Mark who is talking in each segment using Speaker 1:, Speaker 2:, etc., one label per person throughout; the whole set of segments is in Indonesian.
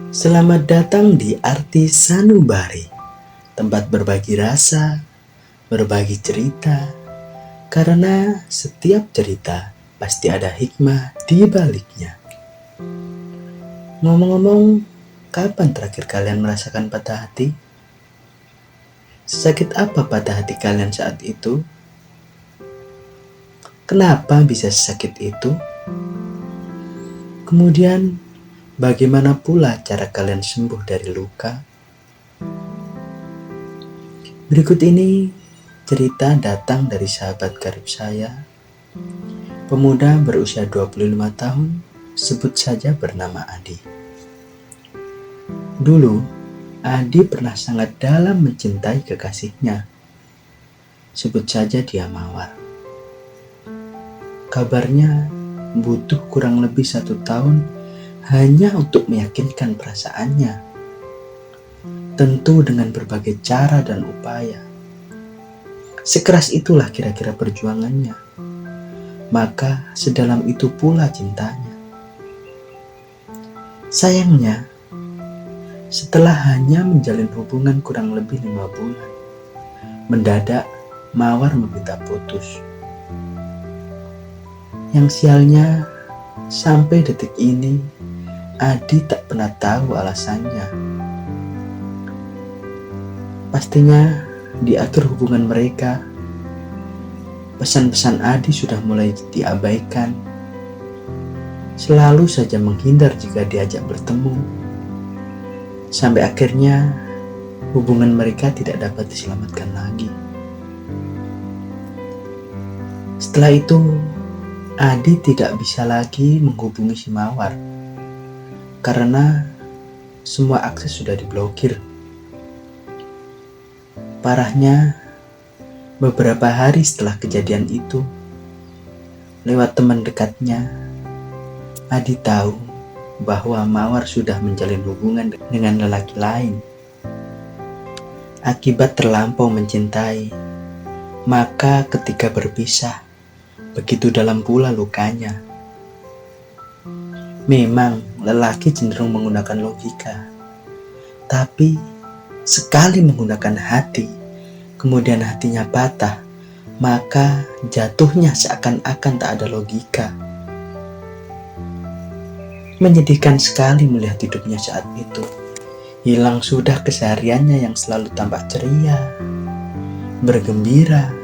Speaker 1: Selamat datang di Arti Sanubari, tempat berbagi rasa, berbagi cerita, karena setiap cerita pasti ada hikmah di baliknya. Ngomong-ngomong, kapan terakhir kalian merasakan patah hati? Sakit apa patah hati kalian saat itu? Kenapa bisa sesakit itu? Kemudian, bagaimana pula cara kalian sembuh dari luka? Berikut ini cerita datang dari sahabat karib saya, pemuda berusia 25 tahun, sebut saja bernama Adi. Dulu, Adi pernah sangat dalam mencintai kekasihnya. Sebut saja dia Mawar. Kabarnya butuh kurang lebih 1 tahun hanya untuk meyakinkan perasaannya. Tentu dengan berbagai cara dan upaya. Sekeras itulah kira-kira perjuangannya. Maka sedalam itu pula cintanya. Sayangnya, setelah hanya menjalin hubungan kurang lebih 5 bulan, mendadak Mawar meminta putus. Yang sialnya, sampai detik ini Adi tak pernah tahu alasannya. Pastinya di akhir hubungan mereka, pesan-pesan Adi sudah mulai diabaikan. Selalu saja menghindar jika diajak bertemu. Sampai akhirnya hubungan mereka tidak dapat diselamatkan lagi. Setelah itu, Adi tidak bisa lagi menghubungi si Mawar karena semua akses sudah diblokir. Parahnya, beberapa hari setelah kejadian itu, lewat teman dekatnya, Adi tahu bahwa Mawar sudah menjalin hubungan dengan lelaki lain. Akibat terlampau mencintai, maka ketika berpisah, begitu dalam pula lukanya. Memang lelaki cenderung menggunakan logika, tapi sekali menggunakan hati, kemudian hatinya patah, maka jatuhnya seakan-akan tak ada logika. Menyedihkan sekali melihat hidupnya saat itu. Hilang sudah kesehariannya yang selalu tampak ceria, bergembira,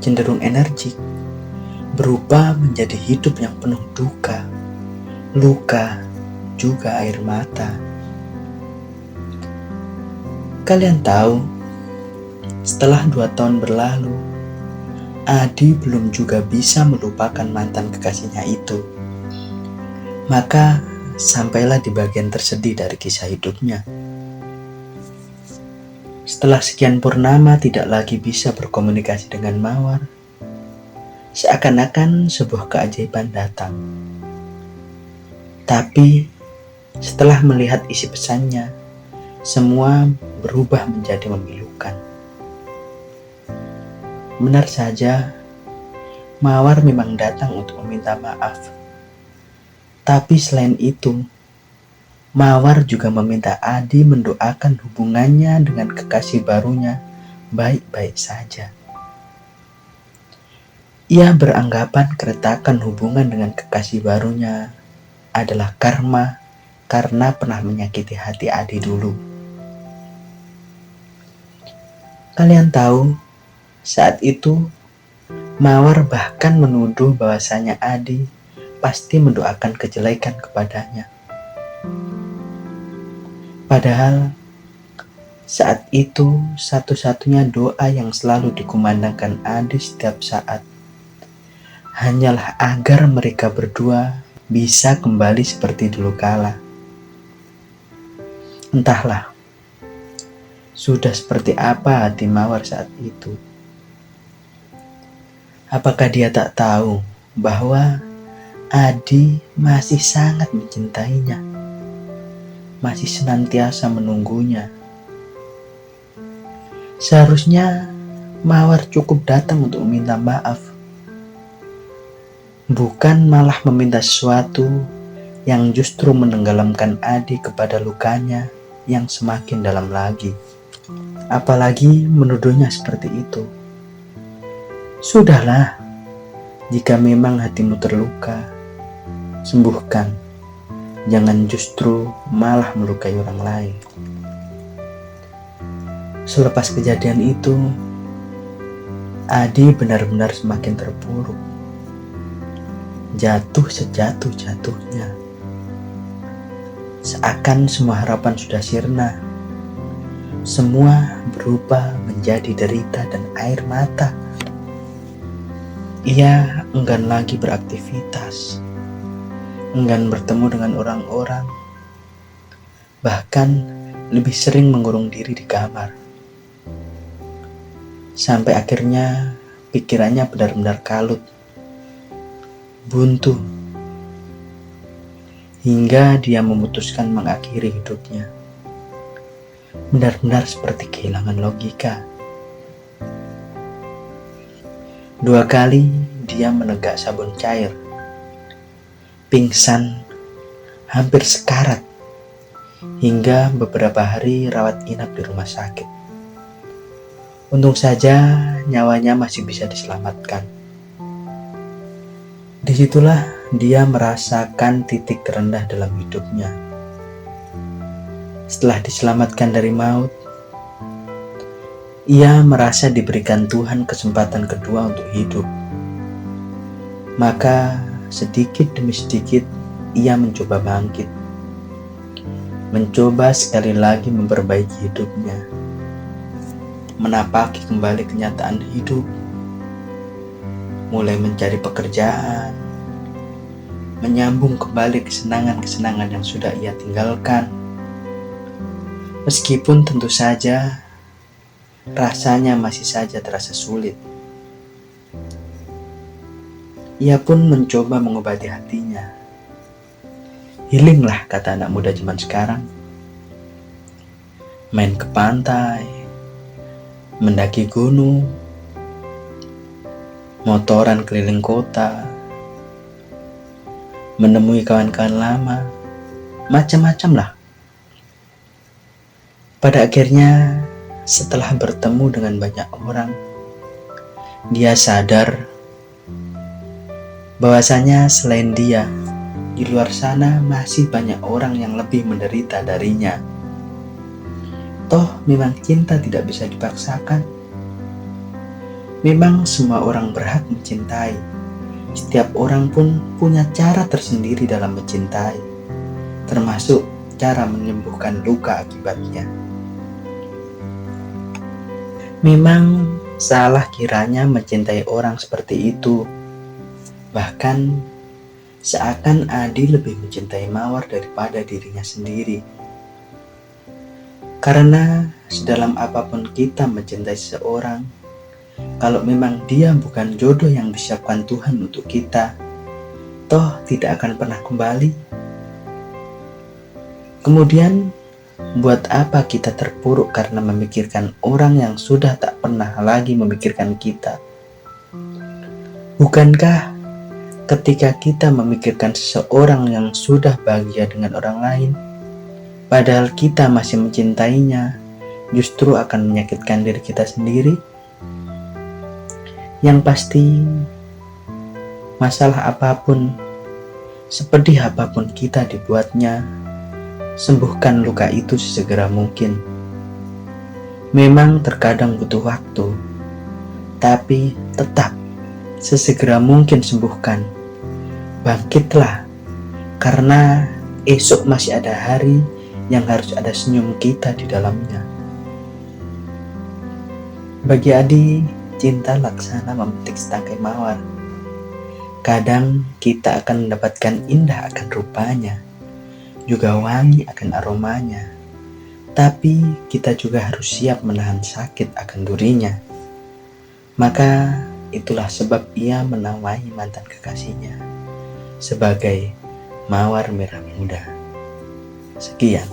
Speaker 1: cenderung energik, berubah menjadi hidup yang penuh duka, luka, juga air mata. Kalian tahu, setelah 2 tahun berlalu, Adi belum juga bisa melupakan mantan kekasihnya itu. Maka sampailah di bagian tersedih dari kisah hidupnya. Setelah sekian purnama tidak lagi bisa berkomunikasi dengan Mawar, seakan-akan sebuah keajaiban datang. Tapi setelah melihat isi pesannya, semua berubah menjadi memilukan. Benar saja, Mawar memang datang untuk meminta maaf. Tapi selain itu, Mawar juga meminta Adi mendoakan hubungannya dengan kekasih barunya baik-baik saja. Ia beranggapan keretakan hubungan dengan kekasih barunya adalah karma karena pernah menyakiti hati Adi dulu. Kalian tahu, saat itu Mawar bahkan menuduh bahwasanya Adi pasti mendoakan kejelekan kepadanya. Padahal saat itu satu-satunya doa yang selalu dikumandangkan Adi setiap saat hanyalah agar mereka berdua bisa kembali seperti dulu kala. Entahlah, sudah seperti apa hati Mawar saat itu. Apakah dia tak tahu bahwa Adi masih sangat mencintainya, masih senantiasa menunggunya. Seharusnya Mawar cukup datang untuk meminta maaf, bukan malah meminta sesuatu yang justru menenggelamkan Adi kepada lukanya yang semakin dalam lagi. Apalagi menuduhnya seperti itu. Sudahlah, jika memang hatimu terluka, sembuhkan. Jangan justru malah melukai orang lain. Selepas kejadian itu, Adi benar-benar semakin terpuruk. Jatuh sejatuh-jatuhnya. Seakan semua harapan sudah sirna. Semua berubah menjadi derita dan air mata. Ia enggan lagi beraktivitas, enggan bertemu dengan orang-orang, bahkan lebih sering mengurung diri di kamar. Sampai akhirnya pikirannya benar-benar kalut, buntu, hingga dia memutuskan mengakhiri hidupnya. Benar-benar seperti kehilangan logika. 2 kali dia menegak sabun cair, pingsan, hampir sekarat, hingga beberapa hari rawat inap di rumah sakit. Untung saja nyawanya masih bisa diselamatkan. Disitulah dia merasakan titik terendah dalam hidupnya. Setelah diselamatkan dari maut, ia merasa diberikan Tuhan kesempatan kedua untuk hidup. Maka sedikit demi sedikit ia mencoba bangkit. Mencoba sekali lagi memperbaiki hidupnya. Menapaki kembali kenyataan hidup. Mulai mencari pekerjaan. Menyambung kembali kesenangan-kesenangan yang sudah ia tinggalkan. Meskipun tentu saja rasanya masih saja terasa sulit. Ia pun mencoba mengobati hatinya. Healinglah, kata anak muda zaman sekarang. Main ke pantai, mendaki gunung, motoran keliling kota, menemui kawan-kawan lama, macam-macam lah. Pada akhirnya, setelah bertemu dengan banyak orang, dia sadar bahwasanya selain dia, di luar sana masih banyak orang yang lebih menderita darinya. Toh memang cinta tidak bisa dipaksakan. Memang semua orang berhak mencintai. Setiap orang pun punya cara tersendiri dalam mencintai, termasuk cara menyembuhkan luka akibatnya. Memang salah kiranya mencintai orang seperti itu. Bahkan seakan Adi lebih mencintai Mawar daripada dirinya sendiri. Karena sedalam apapun kita mencintai seseorang, kalau memang dia bukan jodoh yang disiapkan Tuhan untuk kita, toh tidak akan pernah kembali. Kemudian buat apa kita terpuruk karena memikirkan orang yang sudah tak pernah lagi memikirkan kita? Bukankah ketika kita memikirkan seseorang yang sudah bahagia dengan orang lain, padahal kita masih mencintainya, justru akan menyakitkan diri kita sendiri? Yang pasti, masalah apapun, sepedih apapun kita dibuatnya, sembuhkan luka itu sesegera mungkin. Memang terkadang butuh waktu, tapi tetap sesegera mungkin sembuhkan. Bangkitlah, karena esok masih ada hari yang harus ada senyum kita di dalamnya. Bagi Adi, cinta laksana memetik setangkai mawar. Kadang kita akan mendapatkan indah akan rupanya, juga wangi akan aromanya. Tapi kita juga harus siap menahan sakit akan durinya. Maka itulah sebab ia menamai mantan kekasihnya sebagai mawar merah muda. Sekian.